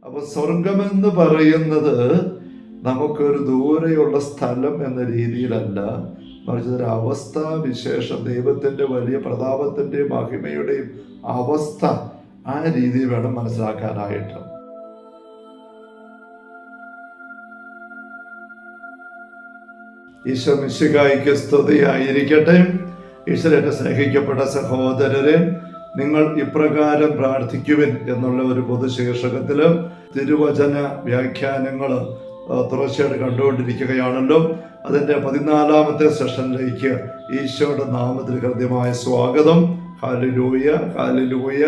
അപ്പൊ സ്വർഗമെന്ന് പറയുന്നത് നമുക്കൊരു ദൂരെയുള്ള സ്ഥലം എന്ന രീതിയിലല്ല, മറിച്ച് ഒരു അവസ്ഥാവിശേഷം, ദൈവത്തിന്റെ വലിയ പ്രതാപത്തിന്റെയും മഹിമയുടെയും അവസ്ഥ ആ രീതിയിൽ വേണം മനസ്സിലാക്കാനായിട്ട്. ഈശോ മിശിഹായ്ക്ക് സ്തുതിയായിരിക്കട്ടെ. ഈശ്വരന്റെ സ്നേഹിക്കപ്പെട്ട സഹോദരരെ, നിങ്ങൾ ഇപ്രകാരം പ്രാർത്ഥിക്കുവിൻ എന്നുള്ള ഒരു പൊതുശീർഷകത്തില് തിരുവചന വ്യാഖ്യാനങ്ങൾ തുടർച്ചയായിട്ട് കണ്ടുകൊണ്ടിരിക്കുകയാണല്ലോ. അതിന്റെ 14-ാമത്തെ സെഷനിലേക്ക് ഈശോയുടെ നാമത്തിൽ ഹൃദ്യമായ സ്വാഗതം. Hallelujah, hallelujah,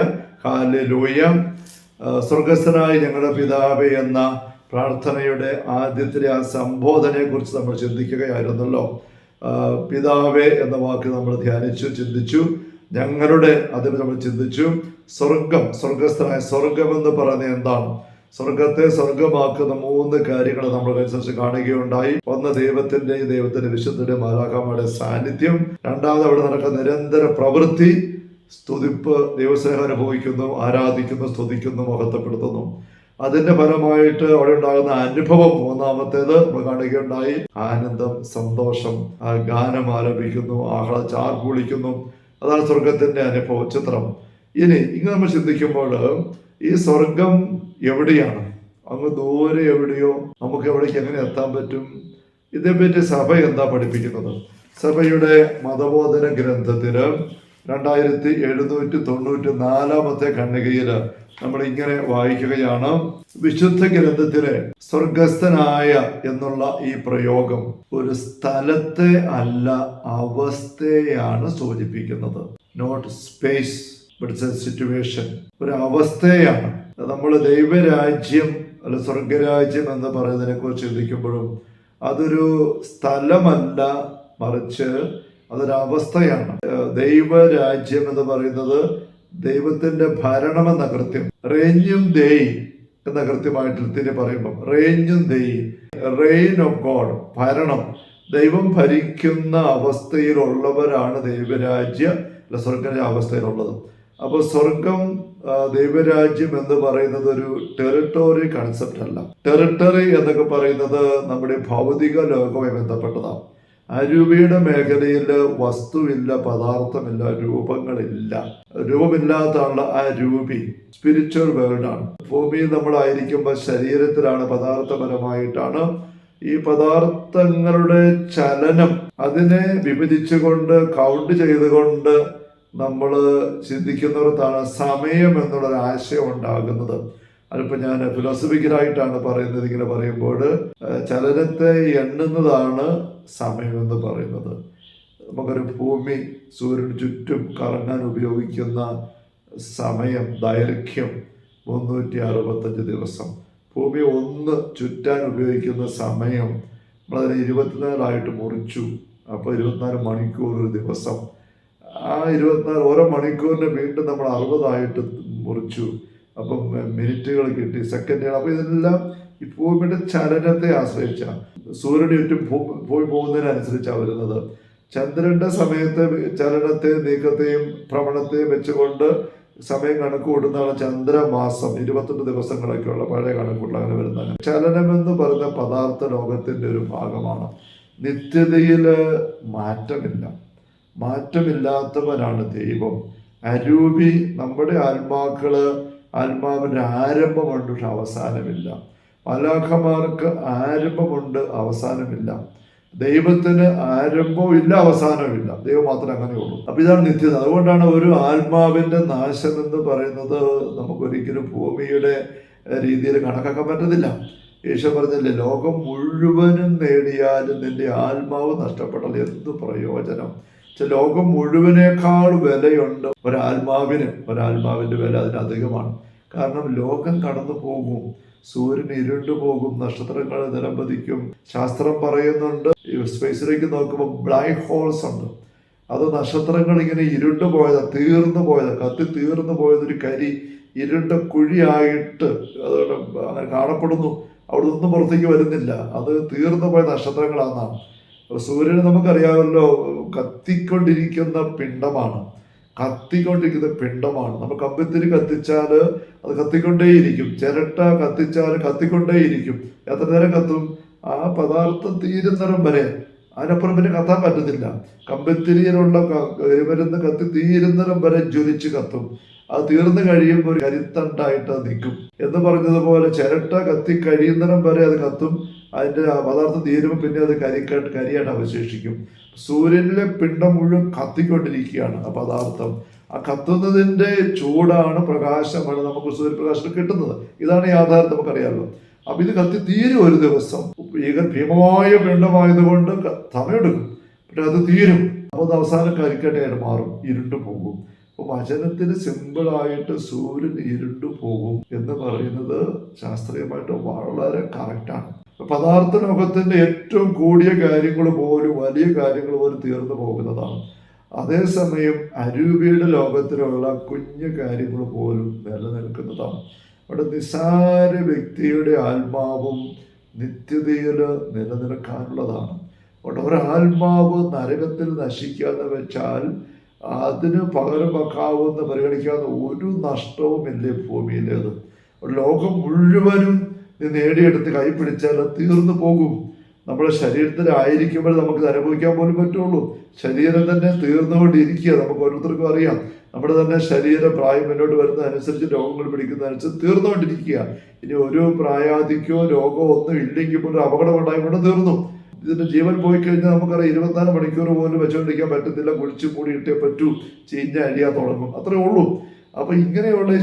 hallelujah. സ്വർഗസ്ഥനായ ഞങ്ങളുടെ പിതാവേ എന്ന പ്രാർത്ഥനയുടെ ആദ്യത്തിലെ ആ സംബോധനയെ കുറിച്ച് നമ്മൾ ചിന്തിക്കുകയായിരുന്നല്ലോ. പിതാവേ എന്ന വാക്ക് നമ്മൾ ധ്യാനിച്ചു, ചിന്തിച്ചു. ഞങ്ങളുടെ അതിൽ നമ്മൾ ചിന്തിച്ചു. സ്വർഗസ്ഥനായ സ്വർഗമെന്ന് പറയുന്നത് എന്താണ്? സ്വർഗത്തെ സ്വർഗമാക്കുന്ന 3 കാര്യങ്ങൾ നമ്മൾ അനുസരിച്ച് കാണുകയുണ്ടായി. ഒന്ന്, ദൈവത്തിന്റെ വിശുദ്ധയുടെ മാലാഖമാരുടെ സാന്നിധ്യം. രണ്ടാമത്, അവിടെ നടക്കുന്ന നിരന്തര പ്രവൃത്തി, സ്തുതിപ്പ്, ദൈവസ്നേഹം അനുഭവിക്കുന്നു, ആരാധിക്കുന്നു, സ്തുതിക്കുന്നു, മഹത്വപ്പെടുത്തുന്നു. അതിന്റെ ഫലമായിട്ട് അവിടെ ഉണ്ടാകുന്ന അനുഭവം. മൂന്നാമത്തേത് നമ്മൾ കാണുകയുണ്ടായി, ആനന്ദം, സന്തോഷം, ഗാനം ആലപിക്കുന്നു, ചാർപ്പ് വിളിക്കുന്നു. അതാണ് സ്വർഗത്തിന്റെ അനുഭവ ചിത്രം. ഇനി ഇങ്ങനെ നമ്മൾ ചിന്തിക്കുമ്പോൾ ഈ സ്വർഗം എവിടെയാണ്? അങ്ങ് ദൂരെ എവിടെയോ. നമുക്ക് എവിടേക്ക് എങ്ങനെ എത്താൻ പറ്റും? ഇതേപ്പറ്റി സഭ എന്താ പഠിപ്പിക്കുന്നത്? സഭയുടെ മതബോധന ഗ്രന്ഥത്തില് 2794 ഖണ്ഡികയില് നമ്മൾ ഇങ്ങനെ വായിക്കുകയാണ്. വിശുദ്ധ ഗ്രന്ഥത്തിലെ സ്വർഗസ്ഥനായ എന്നുള്ള ഈ പ്രയോഗം ഒരു സ്ഥലത്തെ അല്ല, അവസ്ഥയാണ് സൂചിപ്പിക്കുന്നത്. Not space, but situation. ഒരു അവസ്ഥയാണ്. നമ്മൾ ദൈവരാജ്യം അല്ല സ്വർഗരാജ്യം എന്ന് പറയുന്നതിനെ കുറിച്ച് ചിന്തിക്കുമ്പോഴും അതൊരു സ്ഥലമല്ല, മറിച്ച് അതൊരവസ്ഥയാണ്. ദൈവരാജ്യം എന്ന് പറയുന്നത് ദൈവത്തിന്റെ ഭരണം എന്ന കൃത്യം, റേഞ്ഞും ദേയ് എന്ന കൃത്യമായിട്ട് തിരി പറയുമ്പോൾ റേഞ്ഞും ദേയ്, റെയിൻ ഓഫ് ഗോഡ്, ഭരണം, ദൈവം ഭരിക്കുന്ന അവസ്ഥയിലുള്ളവരാണ് ദൈവരാജ്യ അല്ല സ്വർഗരാജ്യ അവസ്ഥയിലുള്ളത്. അപ്പോൾ സ്വർഗം, ദൈവരാജ്യം എന്ന് പറയുന്നത് ഒരു ടെറിട്ടറി കൺസെപ്റ്റ് അല്ല. ടെറിട്ടറി എന്നൊക്കെ പറയുന്നത് നമ്മുടെ ഭൗതിക ലോകവുമായി ബന്ധപ്പെട്ടതാണ്. അരൂപിയുടെ മേഖലയിൽ വസ്തുവില്ല, പദാർത്ഥമില്ല, രൂപങ്ങളില്ല. രൂപമില്ലാത്തതാണ് ആ രൂപി. സ്പിരിച്വൽ വേൾഡാണ്. ഭൂമിയിൽ നമ്മളായിരിക്കുമ്പോൾ ശരീരത്തിലാണ്, പദാർത്ഥപരമായിട്ടാണ്. ഈ പദാർത്ഥങ്ങളുടെ ചലനം, അതിനെ വിഭജിച്ചുകൊണ്ട് കൗണ്ട് ചെയ്തുകൊണ്ട് നമ്മൾ ചിന്തിക്കുന്നിടത്താണ് സമയം എന്നുള്ളൊരു ആശയം ഉണ്ടാകുന്നത്. അതിപ്പോൾ ഞാൻ ഫിലോസഫിക്കലായിട്ടാണ് പറയുന്നത്. ഇങ്ങനെ പറയുമ്പോൾ ചലനത്തെ എണ്ണുന്നതാണ് സമയം എന്ന് പറയുന്നത്. നമുക്കൊരു ഭൂമി സൂര്യന് ചുറ്റും കറങ്ങാൻ ഉപയോഗിക്കുന്ന സമയം, ദൈർഘ്യം 365 ദിവസം. ഭൂമി ഒന്ന് ചുറ്റാൻ ഉപയോഗിക്കുന്ന സമയം നമ്മളതിനെ 24 മുറിച്ചു. അപ്പോൾ 24 മണിക്കൂർ ഒരു ദിവസം. ആ 24 ഓരോ മണിക്കൂറിനെ വീണ്ടും നമ്മൾ 60 മുറിച്ചു. അപ്പം മിനിറ്റുകൾ കിട്ടി, സെക്കൻഡുകൾ. അപ്പോൾ ഇതെല്ലാം ഈ ഭൂമിയുടെ ചലനത്തെ ആശ്രയിച്ചാണ്. സൂര്യന് ചുറ്റും ഭൂമി പോകുന്നതിനനുസരിച്ചാണ് വരുന്നത്. ചന്ദ്രന്റെ സമയത്തെ ചലനത്തെയും നീക്കത്തെയും ഭ്രമണത്തെയും വെച്ചുകൊണ്ട് സമയം കണക്ക് കൂട്ടുന്നതാണ് ചന്ദ്രമാസം. 28 ദിവസങ്ങളൊക്കെയുള്ള പഴയ കണക്കൂട്ടൽ അങ്ങനെ വരുന്നത്. ചലനമെന്ന് പറയുന്ന പദാർത്ഥ ലോകത്തിന്റെ ഒരു ഭാഗമാണ്. നിത്യതയിൽ മാറ്റമില്ലാത്തവനാണ് ദൈവം. അരൂപി. നമ്മുടെ ആത്മാവിന് ആരംഭമുണ്ട്, പക്ഷെ അവസാനമില്ല. മാലാഖമാർക്ക് ആരംഭമുണ്ട്, അവസാനമില്ല. ദൈവത്തിന് ആരംഭവും ഇല്ല, അവസാനവും ഇല്ല. ദൈവം മാത്രമേ അങ്ങനെയുള്ളൂ. അപ്പൊ ഇതാണ് നിത്യത. അതുകൊണ്ടാണ് ഒരു ആത്മാവിന്റെ നാശം എന്ന് പറയുന്നത് നമുക്കൊരിക്കലും ഭൂമിയുടെ രീതിയിൽ കണക്കാക്കാൻ പറ്റത്തില്ല. യേശു പറഞ്ഞില്ലേ, ലോകം മുഴുവനും നേടിയാലും നിന്റെ ആത്മാവ് നഷ്ടപ്പെട്ടാൽ എന്ത് പ്രയോജനം? ലോകം മുഴുവനേക്കാൾ വിലയുണ്ട് ഒരാത്മാവിന്റെ വില അതിനധികമാണ്. കാരണം ലോകം കടന്നു പോകും, സൂര്യൻ ഇരുണ്ടു പോകും, നക്ഷത്രങ്ങൾ നിലംപതിക്കും. ശാസ്ത്രം പറയുന്നുണ്ട്, സ്പേസിലേക്ക് നോക്കുമ്പോൾ ബ്ലാക്ക് ഹോൾസ് ഉണ്ട്. അത് നക്ഷത്രങ്ങൾ ഇങ്ങനെ ഇരുണ്ടു പോയത്, കത്തി തീർന്നു പോയതൊരു കരി ഇരുണ്ട കുഴിയായിട്ട് അതുകൊണ്ട് അങ്ങനെ കാണപ്പെടുന്നു. അവിടെ നിന്നും പുറത്തേക്ക് വരുന്നില്ല. അത് തീർന്നു പോയ നക്ഷത്രങ്ങളാണെന്നാണ്. സൂര്യന് നമുക്കറിയാമല്ലോ, കത്തിക്കൊണ്ടിരിക്കുന്ന പിണ്ഡമാണ്. കത്തിക്കൊണ്ടിരിക്കുന്ന പിണ്ടമാണ്. നമ്മൾ കമ്പിത്തിരി കത്തിച്ചാൽ അത് കത്തിക്കൊണ്ടേയിരിക്കും, ചിരട്ട കത്തിച്ചാൽ കത്തിക്കൊണ്ടേയിരിക്കും. എത്ര നേരം കത്തും? ആ പദാർത്ഥം തീരുന്നിടം വരെ. അതിനപ്പുറം പിന്നെ കത്താൻ പറ്റത്തില്ല. കമ്പിത്തിരിയിലുള്ള കരിമരുന്ന് കത്തി തീരുന്നിടം വരെ ജ്വലിച്ച് കത്തും. അത് തീർന്നു കഴിയുമ്പോൾ ഒരു കരിത്തണ്ടായിട്ട് അത് നിൽക്കും എന്ന് പറഞ്ഞതുപോലെ ചിരട്ട കത്തി കഴിയുന്നിടം വരെ അത് കത്തും. അതിൻ്റെ പദാർത്ഥം തീരുമ്പോൾ പിന്നെ അത് കരിയായിട്ട് അവശേഷിക്കും. സൂര്യനിലെ പിണ്ടം മുഴുവൻ കത്തിക്കൊണ്ടിരിക്കുകയാണ് ആ പദാർത്ഥം. ആ കത്തുന്നതിൻ്റെ ചൂടാണ്, പ്രകാശമാണ് നമുക്ക് സൂര്യപ്രകാശം കിട്ടുന്നത്. ഇതാണ് യാഥാർത്ഥ്യം, നമുക്കറിയാമല്ലോ. അപ്പം ഇത് കത്തി തീരും ഒരു ദിവസം. ഭീമമായ പിണ്ടമായതുകൊണ്ട് സമയമെടുക്കും, പക്ഷെ അത് തീരും. അപ്പോൾ അത് അവസാനം കരിക്കട്ടയായിട്ട് മാറും, ഇരുണ്ടു പോകും. അപ്പോൾ വചനത്തിന് സിമ്പിളായിട്ട് സൂര്യൻ ഇരുണ്ടു പോകും എന്ന് പറയുന്നത് ശാസ്ത്രീയമായിട്ട് വളരെ കറക്റ്റാണ്. പദാർത്ഥ ലോകത്തിൻ്റെ ഏറ്റവും കൂടിയ കാര്യങ്ങൾ പോലും, വലിയ കാര്യങ്ങൾ പോലും തീർന്നു പോകുന്നതാണ്. അതേസമയം അരൂപിയുടെ ലോകത്തിലുള്ള കുഞ്ഞു കാര്യങ്ങൾ പോലും നിലനിൽക്കുന്നതാണ്. അവിടെ നിസ്സാര വ്യക്തിയുടെ ആത്മാവും നിത്യതയിൽ നിലനിൽക്കാനുള്ളതാണ്. അവിടെ ഒരാത്മാവ് നരകത്തിൽ നശിക്കാന്ന് വെച്ചാൽ അതിന് പകരം വെക്കാവുന്ന പരിഗണിക്കാവുന്ന ഒരു നഷ്ടവുമില്ലേ ഭൂമിയിലേത്. ലോകം മുഴുവനും നീ നേടിയെടുത്ത് കൈ പിടിച്ചാൽ തീർന്നു പോകും. നമ്മുടെ ശരീരത്തിലായിരിക്കുമ്പോൾ നമുക്ക് അനുഭവിക്കാൻ പോലും പറ്റുള്ളൂ. ശരീരം തന്നെ തീർന്നുകൊണ്ടിരിക്കുക. നമുക്ക് ഓരോരുത്തർക്കും അറിയാം, നമ്മുടെ തന്നെ ശരീരം പ്രായം മുന്നോട്ട് വരുന്നതനുസരിച്ച് രോഗങ്ങൾ പിടിക്കുന്നതനുസരിച്ച് തീർന്നുകൊണ്ടിരിക്കുക. ഇനി ഒരു പ്രായാധിക്യമോ രോഗമോ ഒന്നും ഇല്ലെങ്കിൽ പോലും അപകടം ഉണ്ടായിക്കൊണ്ട് തീർന്നു. ഇതിൻ്റെ ജീവൻ പോയി കഴിഞ്ഞാൽ നമുക്കറിയാം 24 മണിക്കൂർ പോലും വെച്ചുകൊണ്ടിരിക്കാൻ പറ്റത്തില്ല. കുളിച്ച് മൂടി ഇട്ടേ പറ്റൂ, ചീഞ്ഞ അഴിയാൻ തുടങ്ങും, അത്രേ ഉള്ളൂ. അപ്പം ഇങ്ങനെയുള്ള ഈ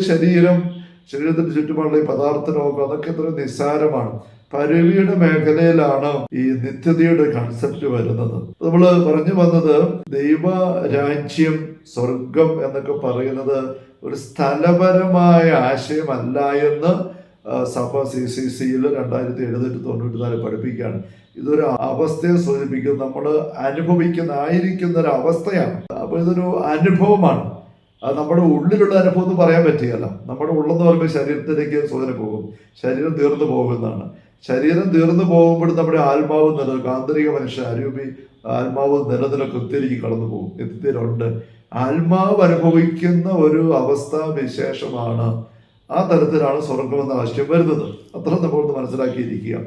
ശരീരത്തിന് ചുറ്റുമുള്ള ഈ പദാർത്ഥ രോഗം അതൊക്കെ എത്ര നിസ്സാരമാണ്. പരവിയുടെ മേഖലയിലാണ് ഈ നിത്യതയുടെ കൺസെപ്റ്റ് വരുന്നത്. നമ്മൾ പറഞ്ഞു വന്നത് ദൈവരാജ്യം, സ്വർഗം എന്നൊക്കെ പറയുന്നത് ഒരു സ്ഥലപരമായ ആശയമല്ല എന്ന് സഭ CCCയിൽ 2794 പഠിപ്പിക്കുകയാണ്. ഇതൊരു അവസ്ഥയെ സൂചിപ്പിക്കും. നമ്മൾ ആയിരിക്കുന്ന ഒരു അവസ്ഥയാണ്. അപ്പോൾ ഇതൊരു അനുഭവമാണ്. അത് നമ്മുടെ ഉള്ളിലുള്ള അനുഭവം എന്ന് പറയാൻ പറ്റുകയല്ല. നമ്മുടെ ഉള്ളെന്ന് പറയുമ്പോൾ ശരീരത്തിലേക്ക് സൂചന പോകും. ശരീരം തീർന്നു പോകുന്നതാണ്. ശരീരം തീർന്നു പോകുമ്പോൾ നമ്മുടെ ആത്മാവ് നിലനിൽക്കും. ആന്തരിക മനുഷ്യ അരൂപി ആത്മാവ് നിലനിൽക്കത്തിലേക്ക് കടന്നു പോകും. നിത്യത്തിലുണ്ട്. ആത്മാവ് അനുഭവിക്കുന്ന ഒരു അവസ്ഥ വിശേഷമാണ്. ആ തരത്തിലാണ് സ്വർഗം എന്ന ആശയം വരുന്നത്. അത്ര നമ്മളൊന്ന് മനസ്സിലാക്കിയിരിക്കുക.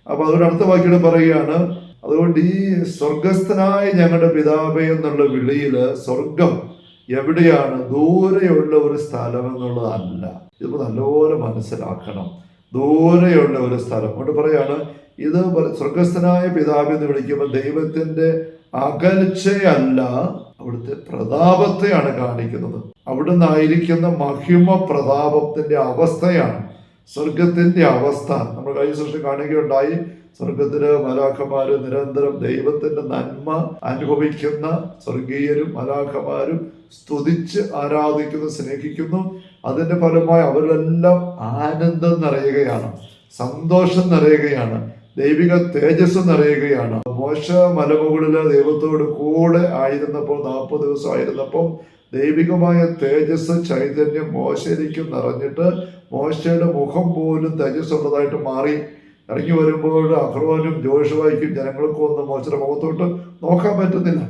അപ്പൊ അതുകൊണ്ട് അടുത്ത വാക്യം പറയുകയാണ്, അതുകൊണ്ട് ഈ സ്വർഗസ്ഥനായ ഞങ്ങളുടെ പിതാവേ എന്നുള്ള വിളിയില് സ്വർഗം എവിടെയാണ്? ദൂരെയുള്ള ഒരു സ്ഥലം എന്നുള്ളതല്ല. ഇതിപ്പോ നല്ലപോലെ മനസ്സിലാക്കണം. ദൂരെയുള്ള ഒരു സ്ഥലം കൊണ്ട് പറയാണ്, ഇത് സ്വർഗസ്ഥനായ പിതാവ് എന്ന് വിളിക്കുമ്പോൾ ദൈവത്തിന്റെ അകൽച്ചയല്ല, അവിടുത്തെ പ്രതാപത്തെയാണ് കാണിക്കുന്നത്. അവിടുന്ന് ആയിരിക്കുന്ന മഹിമ പ്രതാപത്തിന്റെ അവസ്ഥയാണ് സ്വർഗത്തിന്റെ അവസ്ഥ. നമ്മൾ കഴിഞ്ഞ ദിവസം കാണുകയുണ്ടായി. സ്വർഗത്തില് മലാഖമാര് നിരന്തരം ദൈവത്തിന്റെ നന്മ അനുഭവിക്കുന്ന സ്വർഗീയരും മലാഖമാരും സ്തുതിച്ച് ആരാധിക്കുന്നു, സ്നേഹിക്കുന്നു. അതിന്റെ ഫലമായി അവരെല്ലാം ആനന്ദം നിറയുകയാണ്, സന്തോഷം നിറയുകയാണ്, ദൈവിക തേജസ് നിറയുകയാണ്. മോശ മലമുകളില് ദൈവത്തോട് കൂടെ ആയിരുന്നപ്പോൾ 40 ദിവസം ആയിരുന്നപ്പോൾ ദൈവികമായ തേജസ് ചൈതന്യം മോശയിലേക്ക് നിറഞ്ഞിട്ട് മോശയുടെ മുഖം പോലും തേജസ്സുള്ളതായിട്ട് മാറി. ഇറങ്ങി വരുമ്പോൾ അഹ്റോനും ജോഷുവയ്ക്കും ജനങ്ങൾക്കും ഒന്നും മോശയുടെ മുഖത്തോട്ട് നോക്കാൻ പറ്റുന്നില്ല.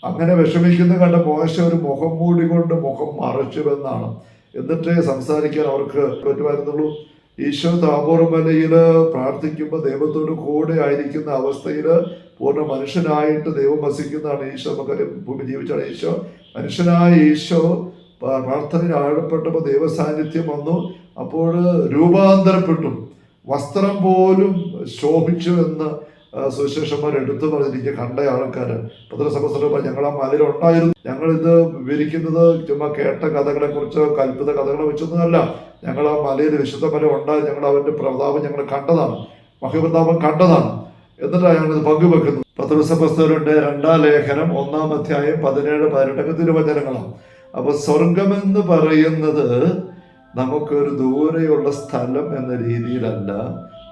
അങ്ങനെ വിഷമിക്കുന്ന കണ്ട് മോശ ഒരു മുഖം മൂടി കൊണ്ട് മുഖം മറച്ചുവെന്നാണ്. എന്നിട്ടേ സംസാരിക്കാൻ അവർക്ക് പറ്റുമായിരുന്നുള്ളൂ. ഈശോ താബോർ മലയില് പ്രാർത്ഥിക്കുമ്പോൾ ദൈവത്തോട് കൂടെ ആയിരിക്കുന്ന അവസ്ഥയിൽ പൂർണ്ണ മനുഷ്യനായിട്ട് ദൈവം വസിക്കുന്നതാണ് ഈശോ. നമുക്കറിയാം, ഭൂമി ജീവിച്ചാണ് ഈശോ. മനുഷ്യനായ ഈശോ പ്രാർത്ഥനയിൽ ആഴപ്പെട്ടപ്പോൾ ദൈവസാന്നിധ്യം വന്നു. അപ്പോൾ രൂപാന്തരപ്പെട്ടു, വസ്ത്രം പോലും ശോഭിച്ചു എന്ന് സുവിശേഷന്മാർ എടുത്തു പറഞ്ഞിരിക്കുക കണ്ട ആൾക്കാർ. പത്രസഭ ഞങ്ങൾ ആ മലയിൽ ഉണ്ടായിരുന്നു. ഞങ്ങളിത് വിവരിക്കുന്നത് ചുമ്മാ കേട്ട കഥകളെ കുറിച്ച് കൽപ്പിത കഥകളെ വെച്ചൊന്നുമല്ല. ഞങ്ങൾ ആ മലയിൽ വിശുദ്ധ മല ഉണ്ടായി, ഞങ്ങൾ അവന്റെ പ്രതാപം ഞങ്ങൾ കണ്ടതാണ്, മഹിപ്രതാപം കണ്ടതാണ്. എന്നിട്ടാണ് ഞങ്ങളിത് പങ്കുവെക്കുന്നത്. പത്രസഭസ്ഥരുണ്ട് 2-ാം ലേഖനം 1-ാം അധ്യായം 17-18 തിരുവചനങ്ങളാണ്. അപ്പൊ സ്വർഗമെന്ന് പറയുന്നത് നമുക്കൊരു ദൂരെയുള്ള സ്ഥലം എന്ന രീതിയിലല്ല,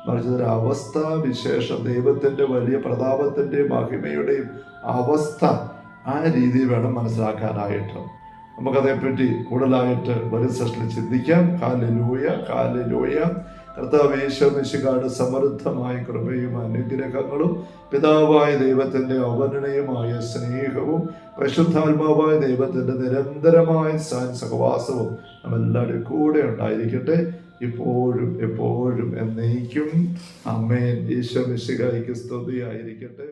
മറിച്ച് ഒരു അവസ്ഥ വിശേഷം, ദൈവത്തിന്റെ വലിയ പ്രതാപത്തിന്റെയും മഹിമയുടെയും അവസ്ഥ. ആ രീതിയിൽ വേണം മനസ്സിലാക്കാനായിട്ട്. നമുക്കതേപ്പറ്റി കൂടുതലായിട്ട് വലിയ സെഷനിൽ ചിന്തിക്കാം. Hallelujah, hallelujah. കർത്താവ് ഈശോ മിശിഹായുടെ സമൃദ്ധമായ കൃപയും അനുഗ്രഹങ്ങളും പിതാവായ ദൈവത്തിൻ്റെ അവർണ്ണനീയമായ സ്നേഹവും പരിശുദ്ധാത്മാവായ ദൈവത്തിൻ്റെ നിരന്തരമായ സഹവാസവും നമ്മളെല്ലാവരും കൂടെ ഉണ്ടായിരിക്കട്ടെ, ഇപ്പോഴും എപ്പോഴും എന്നേക്കും. ആമേൻ. ഈശോ മിശിഹായ്ക്ക് സ്തുതിയായിരിക്കട്ടെ.